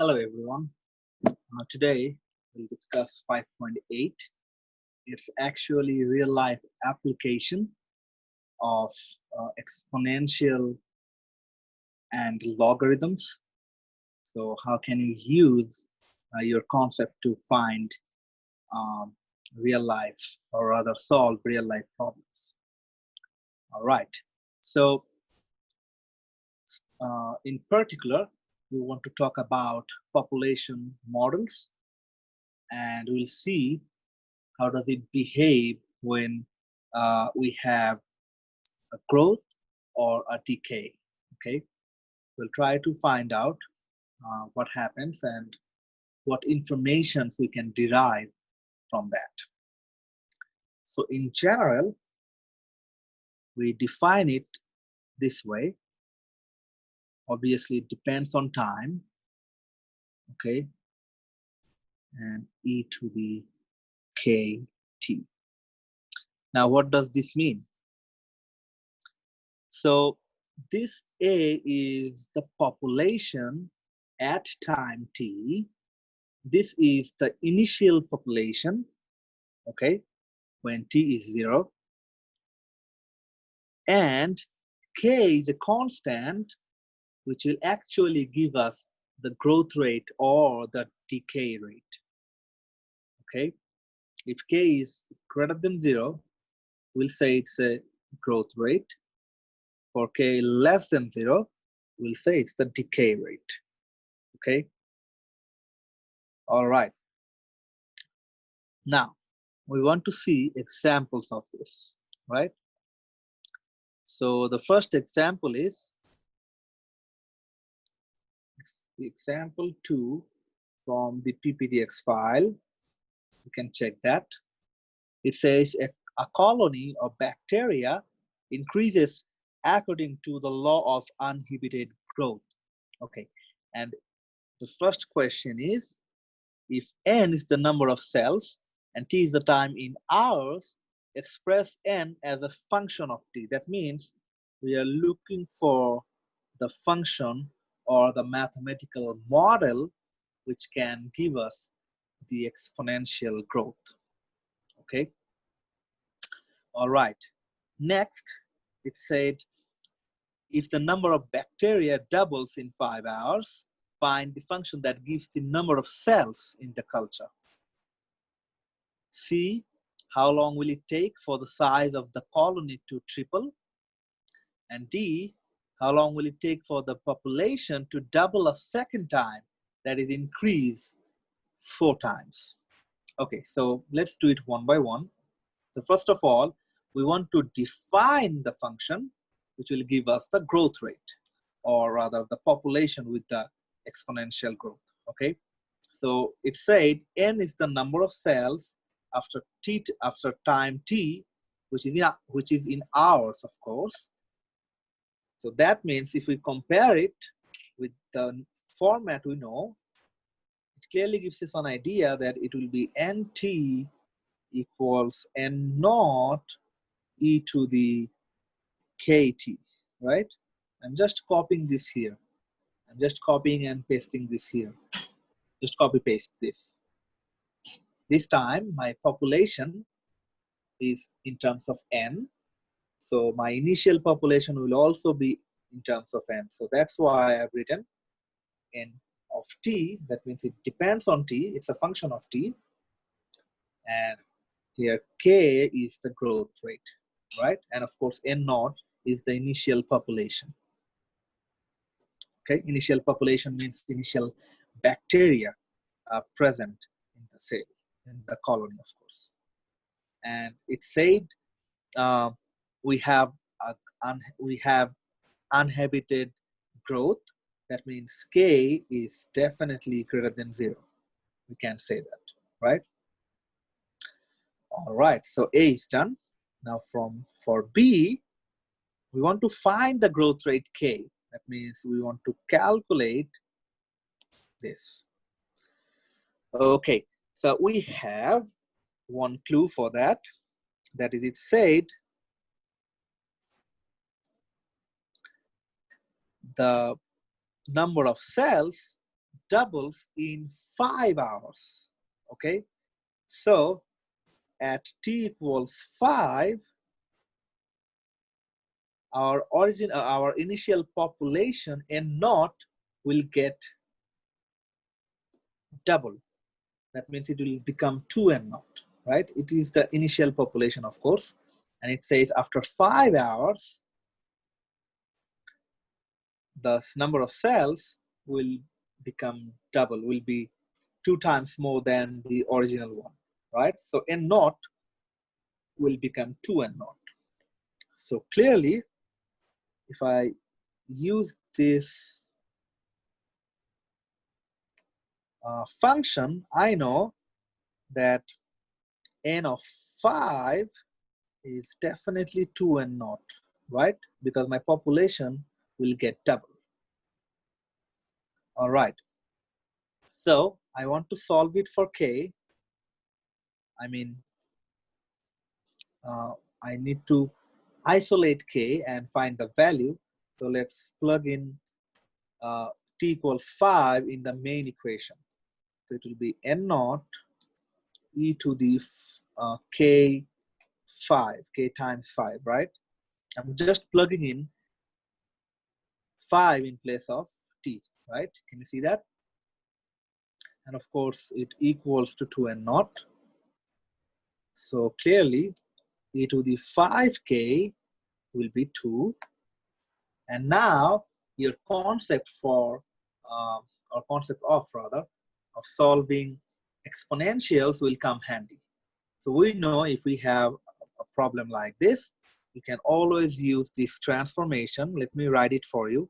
Hello everyone. Today we'll discuss 5.8. It's actually real life application of exponential and logarithms. So how can you use your concept to find um, real life, or rather solve real life problems? All right. So in particular, we want to talk about population models, and we'll see how does it behave when we have a growth or a decay. Okay, we'll try to find out what happens and what informations we can derive from that. So in general, we define it this way. Obviously it depends on time. Okay, and e to the kt. Now what does this mean? So this A is the population at time t. This is the initial population, okay, when t is 0. And k is a constant which will actually give us the growth rate or the decay rate. Okay, if k is greater than 0, we'll say it's a growth rate. For k less than 0, we'll say it's the decay rate. Okay, all right. Now we want to see examples of this, right? So the first example is example 2 from the PPDX file. You can check that. It says a colony of bacteria increases according to the law of uninhibited growth. Okay, and the first question is, if n is the number of cells and t is the time in hours, express n as a function of t. That means we are looking for the function or the mathematical model which can give us the exponential growth. Okay, all right. Next, it said if the number of bacteria doubles in 5 hours, find the function that gives the number of cells in the culture. C, how long will it take for the size of the colony to triple? And D, how long will it take for the population to double a second time, that is increase 4 times? Okay, so let's do it one by one. So first of all, we want to define the function which will give us the growth rate, or rather the population with the exponential growth. Okay, so it said n is the number of cells after time t, which is in hours, of course. So that means if we compare it with the format we know, it clearly gives us an idea that it will be nt equals n naught e to the kt, right? I'm just copying this here. I'm just copying and pasting this here. Just copy paste this. This time my population is in terms of n. So my initial population will also be in terms of n. So that's why I've written n of t. That means it depends on t. It's a function of t. And here k is the growth rate, right? And of course n naught is the initial population. Okay, initial population means initial bacteria present in the cell, in the colony, of course. And it said we have uninhibited growth. That means k is definitely greater than 0. We can say that, right? All right, so A is done. Now for B, we want to find the growth rate k. That means we want to calculate this. Okay, so we have one clue for that. That is, it said the number of cells doubles in 5 hours. Okay, so at t equals 5, our initial population n naught will get double. That means it will become 2n naught, right? It is the initial population, of course, and it says after 5 hours the number of cells will become double, will be 2 times more than the original one, right? So n naught will become 2n naught. So clearly, if I use this function, I know that n of 5 is definitely 2n naught, right? Because my population will get double. All right. So I want to solve it for k. I mean, I need to isolate k and find the value. So let's plug in t equals 5 in the main equation. So it will be n naught e to the k 5, k times 5, right? I'm just plugging in 5 in place of t, right? Can you see that? And of course, it equals to 2n naught. So clearly, e to the 5k will be 2. And now your concept for, or concept of rather, of solving exponentials will come handy. So we know if we have a problem like this, you can always use this transformation. Let me write it for you.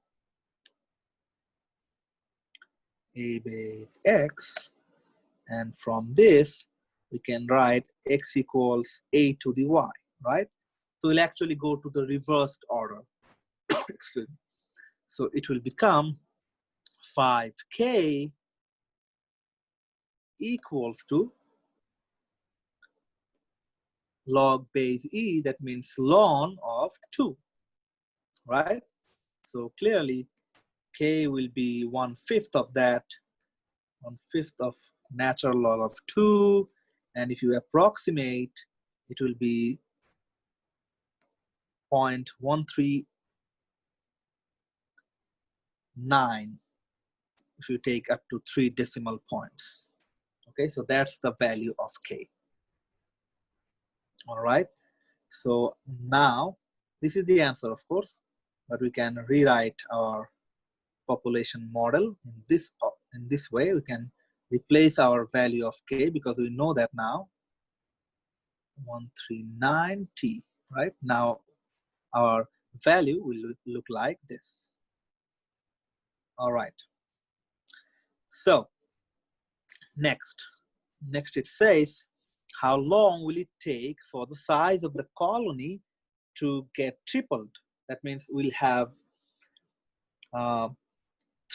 A base x, and from this we can write x equals a to the y, right? So we'll actually go to the reversed order. Excuse me. So it will become 5k equals to log base e, that means ln of 2, right? So clearly k will be 1/5 of that, 1/5 of natural log of 2, and if you approximate, it will be 0.139 if you take up to 3 decimal points. Okay, so that's the value of k. All right, so now this is the answer, of course, but we can rewrite our population model in this way. We can replace our value of k because we know that now 139t, right? Now our value will look like this. All right, so next it says, how long will it take for the size of the colony to get tripled? That means we'll have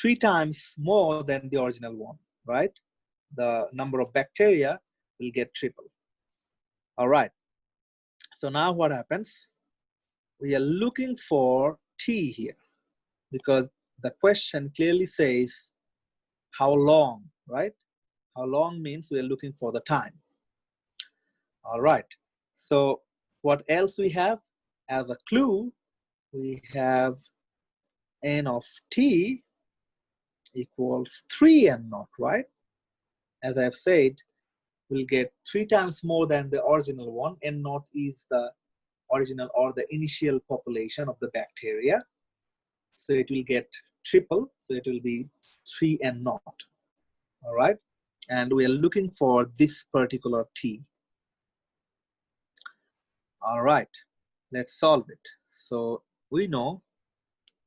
3 times more than the original one, right? The number of bacteria will get tripled. All right, so now what happens? We are looking for t here because the question clearly says how long, right? How long means we are looking for the time. All right, so what else we have as a clue? We have n of t equals 3n naught, right? As I've said, we'll get 3 times more than the original one. N naught is the original or the initial population of the bacteria. So it will get triple, so it will be 3n naught. All right, and we are looking for this particular t. All right, let's solve it. So we know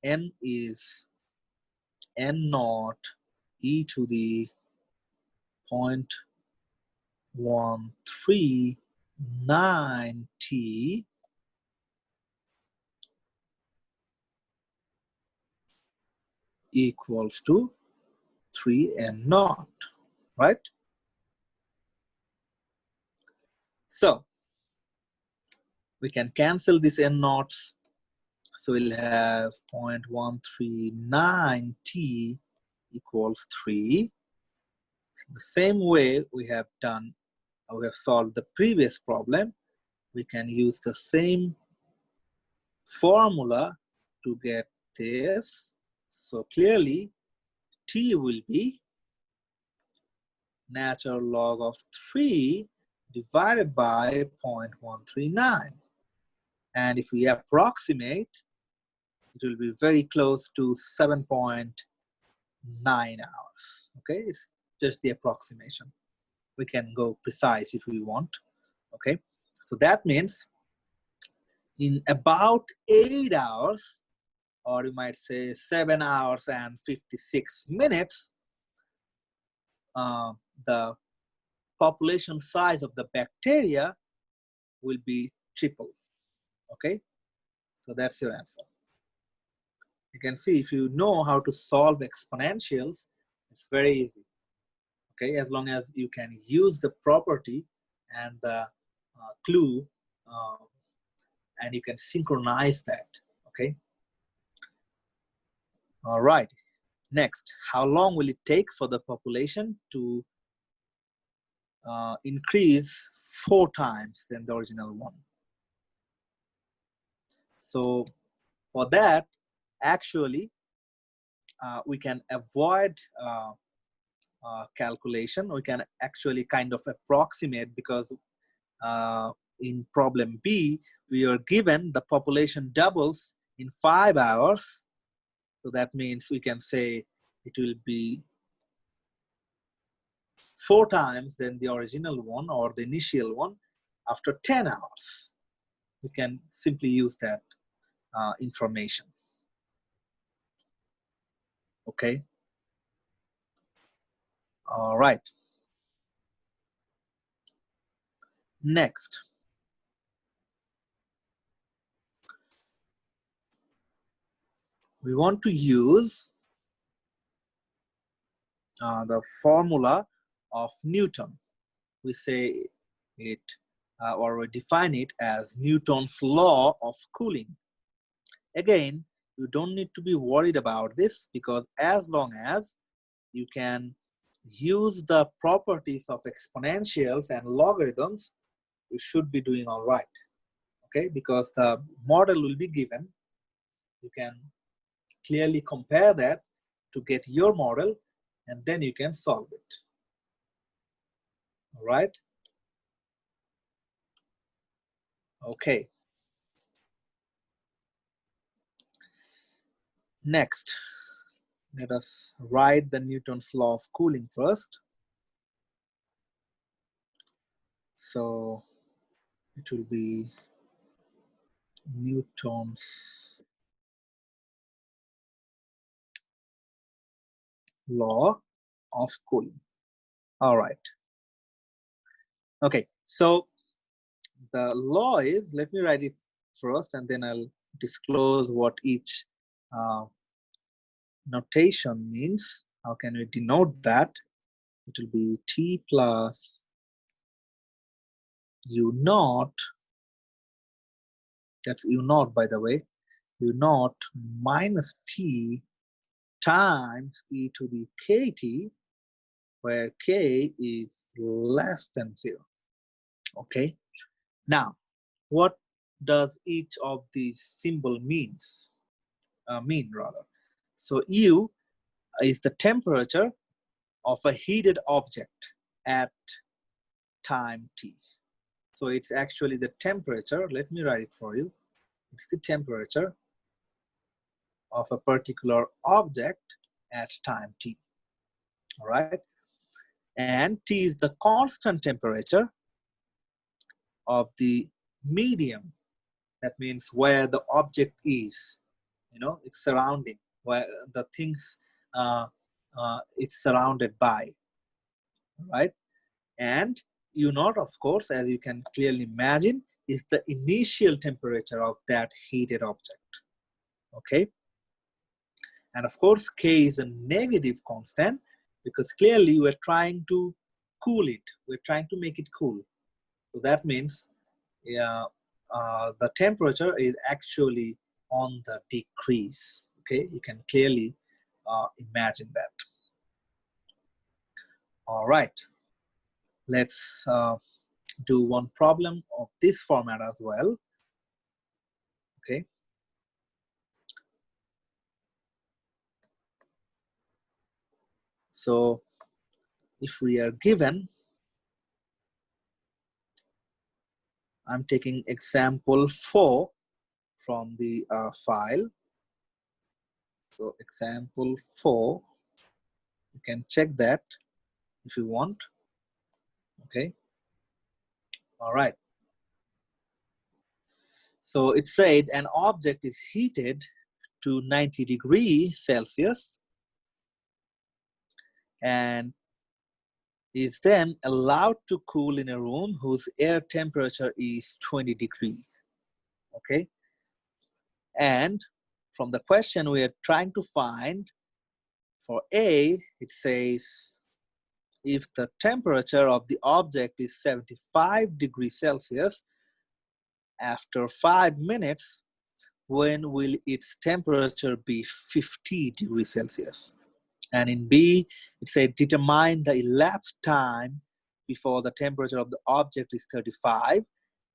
n is n naught e to the 0.139t equals to 3n naught, right? So we can cancel these n naughts. So we'll have 0.139t equals 3. The same way we have solved the previous problem, we can use the same formula to get this. So clearly t will be natural log of 3 divided by 0.139. And if we approximate, it will be very close to 7.9 hours. Okay, it's just the approximation. We can go precise if we want. Okay, so that means in about 8 hours, or you might say 7 hours and 56 minutes, the population size of the bacteria will be triple. Okay, so that's your answer. You can see if you know how to solve exponentials, it's very easy. Okay, as long as you can use the property and the clue, and you can synchronize that. Okay. All right. Next, how long will it take for the population to increase 4 times than the original one? So for that, actually, we can avoid calculation. We can actually kind of approximate, because in problem B, we are given the population doubles in 5 hours. So that means we can say it will be 4 times than the original one or the initial one after 10 hours. We can simply use that information. Okay. All right. Next. We want to use the formula of Newton. We say it or we define it as Newton's law of cooling. Again, you don't need to be worried about this, because as long as you can use the properties of exponentials and logarithms, you should be doing all right. Okay, because the model will be given. You can clearly compare that to get your model, and then you can solve it. All right. Okay. Next, let us write the Newton's law of cooling first. So it will be Newton's law of cooling. All right. Okay, so the law is, let me write it first and then I'll disclose what each notation means. How can we denote that? It will be T plus U naught, that's U naught by the way, U naught minus T times e to the kt, where k is less than 0. Okay, now what does each of these symbol mean? So U is the temperature of a heated object at time t. So it's actually the temperature, let me write it for you. It's the temperature of a particular object at time t. All right, and T is the constant temperature of the medium. That means where the object is, you know, its surrounding, where the things it's surrounded by, right? And U naught, of course, as you can clearly imagine, is the initial temperature of that heated object. Okay, and of course K is a negative constant, because clearly we're trying to cool it, we're trying to make it cool. So that means the temperature is actually on the decrease. Okay, you can clearly imagine that. All right, let's do one problem of this format as well. Okay. So if we are given, I'm taking example 4 from the file. So example 4, you can check that if you want. Okay. All right. So it said an object is heated to 90 degrees Celsius and is then allowed to cool in a room whose air temperature is 20 degrees. Okay. And from the question we are trying to find, for A, it says if the temperature of the object is 75 degrees Celsius, after 5 minutes, when will its temperature be 50 degrees Celsius? And in B, it said determine the elapsed time before the temperature of the object is 35.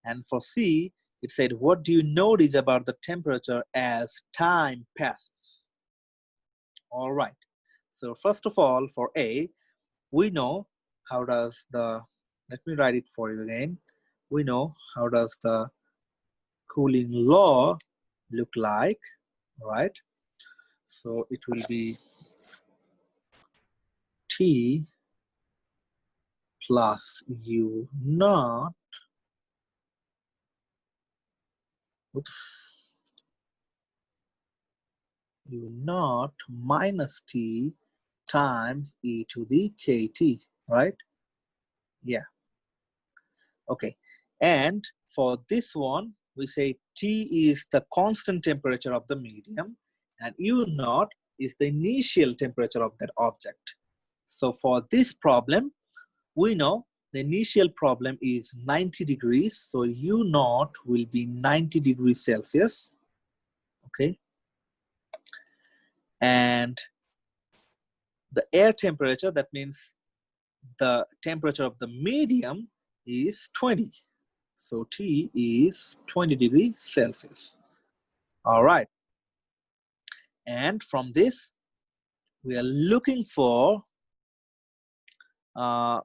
And for C, it said, what do you notice about the temperature as time passes? All right. So first of all, for A, we know how does the, let me write it for you again. We know how does the cooling law look like, right? So it will be T plus U naught, oops, U naught minus T times e to the kt, right? Yeah. Okay. And for this one, we say T is the constant temperature of the medium and U naught is the initial temperature of that object. So for this problem, we know the initial problem is 90 degrees. So U naught will be 90 degrees Celsius. Okay. And the air temperature, that means the temperature of the medium, is 20. So T is 20 degrees Celsius. All right. And from this, we are looking for the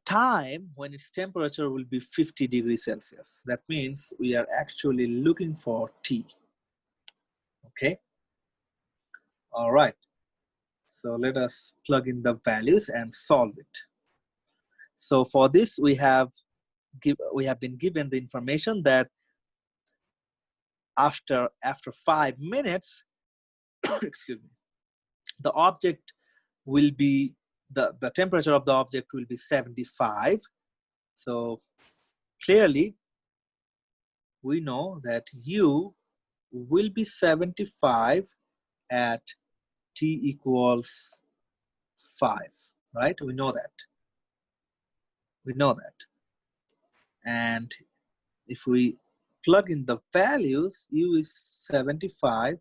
time when its temperature will be 50 degrees Celsius. That means we are actually looking for T. Okay. All right. So let us plug in the values and solve it. So for this, we have been given the information that after 5 minutes, excuse me, the object will be, the temperature of the object will be 75. So clearly, we know that U will be 75 at T equals 5, right? We know that. We know that. And if we plug in the values, U is 75,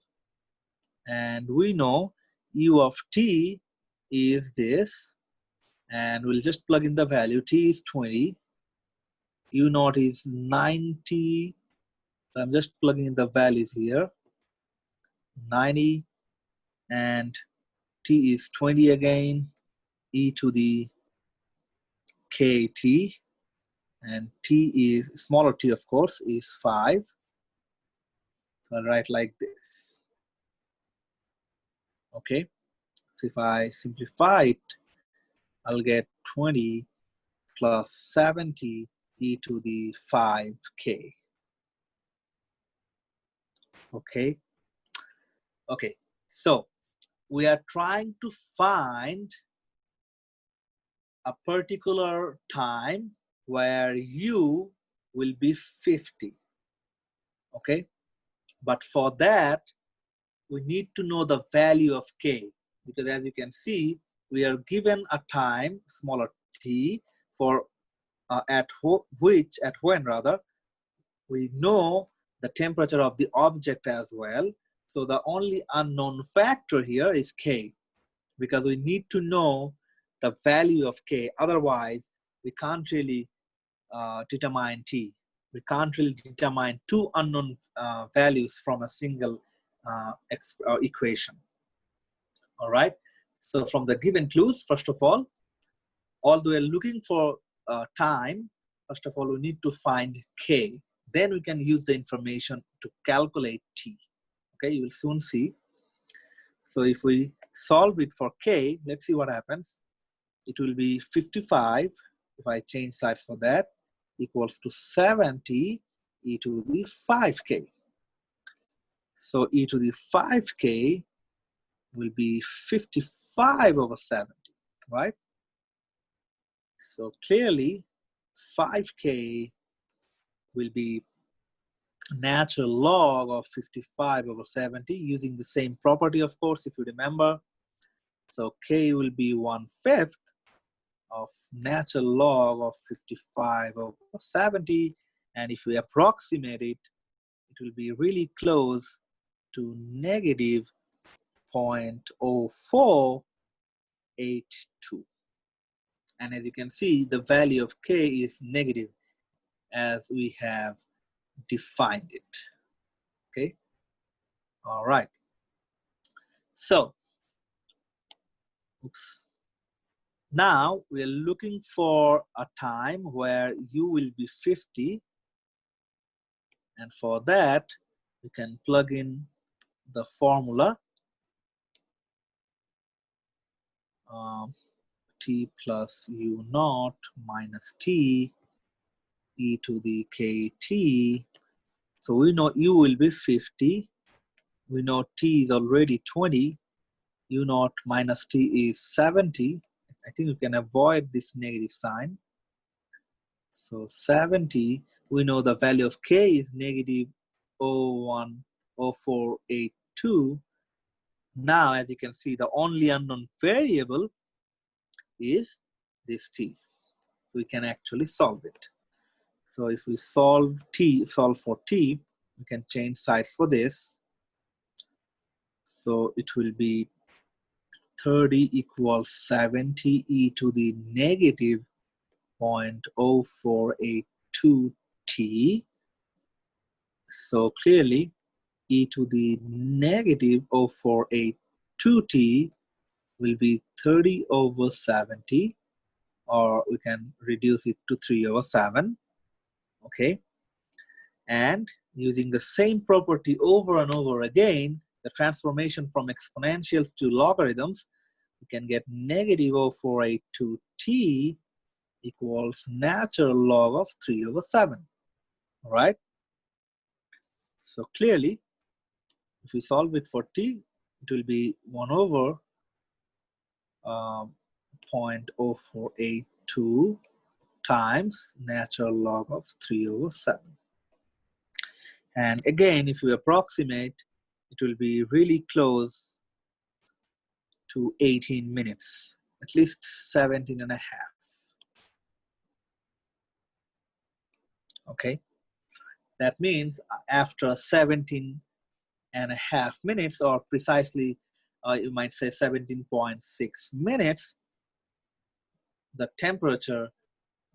and we know U of T is this, and we'll just plug in the value. T is 20, U naught is 90. I'm just plugging in the values here. 90, and T is 20 again, e to the kt, and T is, smaller t of course, is 5. So I'll write like this. Okay, so if I simplify it, I'll get 20 plus 70 e to the 5k. Okay. Okay, so we are trying to find a particular time where U will be 50. Okay, but for that, we need to know the value of k, because as you can see, we are given a time, smaller t, for when we know the temperature of the object as well. So the only unknown factor here is k, because we need to know the value of k. Otherwise, we can't really determine t. We can't really determine two unknown values from a single equation. All right. So from the given clues, first of all, although we're looking for time, first of all, we need to find k. Then we can use the information to calculate t. Okay, you will soon see. So if we solve it for k, let's see what happens. It will be 55, if I change sides for that, equals to 70 e to the 5k. So e to the 5k will be 55 over 70, right? So clearly 5k will be natural log of 55 over 70 using the same property, of course, if you remember. So k will be 1/5 of natural log of 55 over 70. And if we approximate it, it will be really close to negative 0.0482. And as you can see, the value of k is negative as we have defined it. Okay. All right. So, oops. Now we are looking for a time where u will be 50. And for that, we can plug in the formula t plus u naught minus t e to the kt. So we know u will be 50. We know t is already 20. U naught minus t is 70. I think you can avoid this negative sign. So 70, we know the value of k is negative 0.0482. Now, as you can see, the only unknown variable is this t. We can actually solve it. So if we solve for t, we can change sides for this. So it will be 30 equals 70 e to the negative 0.0482 t. So clearly, e to the negative 0.0482 t will be 30 over 70, or we can reduce it to 3 over 7. Okay. And using the same property over and over again, the transformation from exponentials to logarithms, we can get negative 0.0482 t equals natural log of 3 over 7. All right. So clearly, if we solve it for t, it will be 1 over 0.0482 times natural log of 3 over 7. And again, if we approximate, it will be really close to 18 minutes, at least 17 and a half. Okay, that means after 17 and a half minutes, or precisely you might say 17.6 minutes, the temperature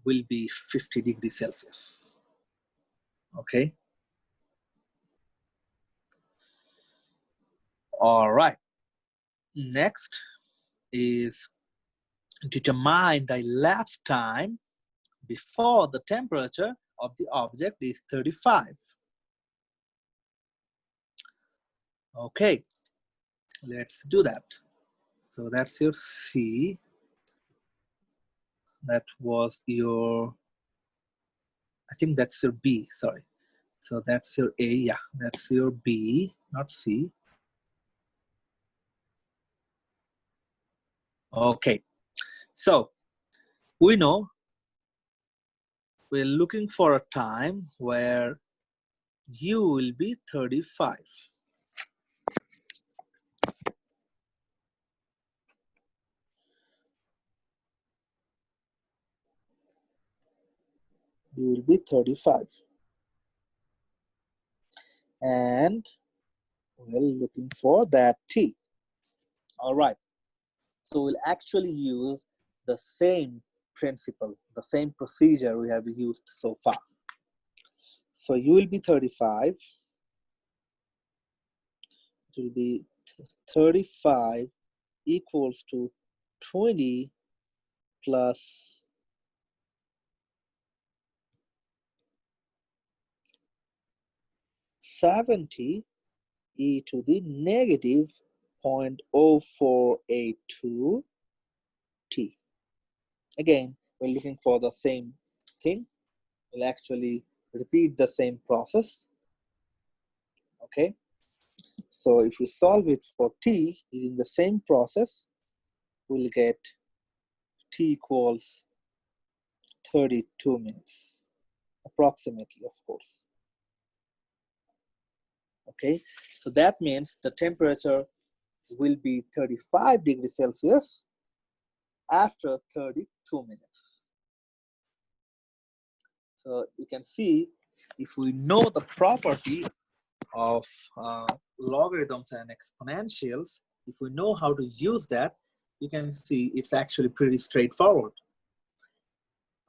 will be 50 degrees Celsius. Okay. All right. Next is determine the elapsed time before the temperature of the object is 35. Okay, let's do that. So that's your C. That was your, I think that's your B, sorry. So that's your A, yeah, that's your B, not C. Okay, so we know we're looking for a time where U will be 35. U will be 35. And we're looking for that T. All right. So we'll actually use the same principle, the same procedure we have used so far. So U will be 35. It will be 35 equals to 20 plus 70 e to the negative 0.0482 t. Again, we're looking for the same thing. We'll actually repeat the same process. Okay, so if we solve it for t using the same process, we'll get t equals 32 minutes, approximately, of course. Okay, so that means the temperature will be 35 degrees Celsius after 32 minutes. So you can see, if we know the property of logarithms and exponentials, if we know how to use that, you can see it's actually pretty straightforward.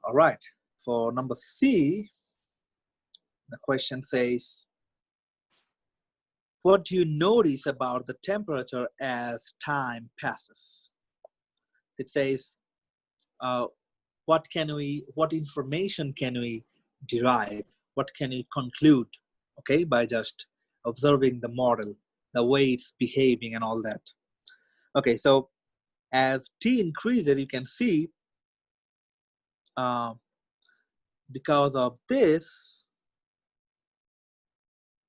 All right, for number C, the question says, what do you notice about the temperature as time passes? It says, what information can we derive? What can we conclude, okay, by just observing the model, the way it's behaving and all that. Okay, so as t increases, you can see because of this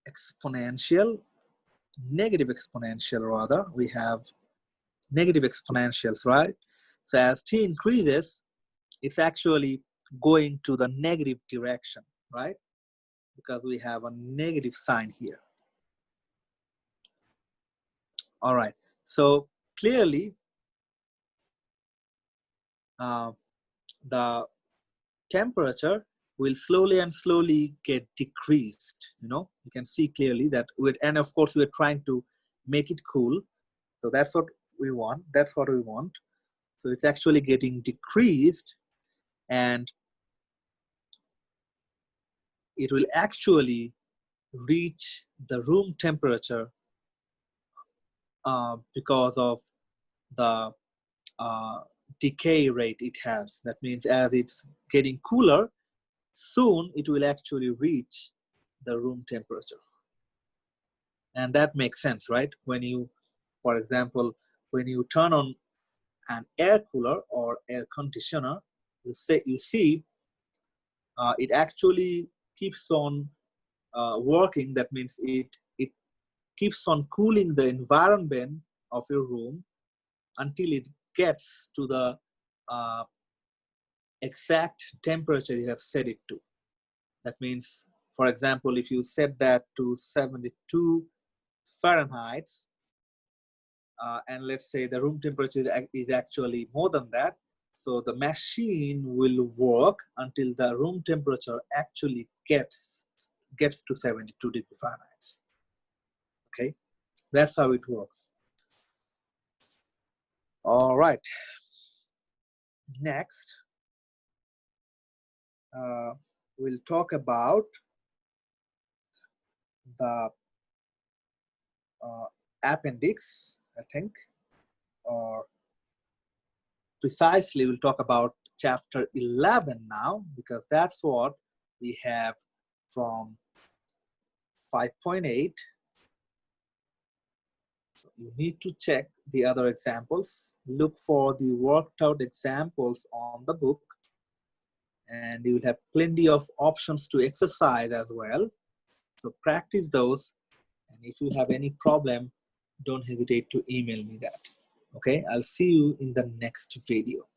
exponential, negative exponential rather, we have negative exponentials, right? So as t increases, it's actually going to the negative direction, right? Because we have a negative sign here. All right, so clearly the temperature will slowly and slowly get decreased. You can see clearly that and of course we're trying to make it cool. So that's what we want. That's what we want. So it's actually getting decreased, and it will actually reach the room temperature because of the decay rate it has. That means as it's getting cooler, soon it will actually reach the room temperature. And that makes sense, right? When you, for example, when you turn on an air cooler or air conditioner, you see it actually keeps on working. That means it keeps on cooling the environment of your room until it gets to the exact temperature you have set it to. That means, for example, if you set that to 72 Fahrenheit, and let's say the room temperature is actually more than that, so the machine will work until the room temperature actually gets to 72 degrees Fahrenheit. Okay, that's how it works. All right, next we'll talk about the appendix, I think, or precisely we'll talk about chapter 11 now, because that's what we have from 5.8. You need to check the other examples, look for the worked out examples on the book, and you will have plenty of options to exercise as well. So practice those, and if you have any problem, don't hesitate to email me that. Okay, I'll see you in the next video.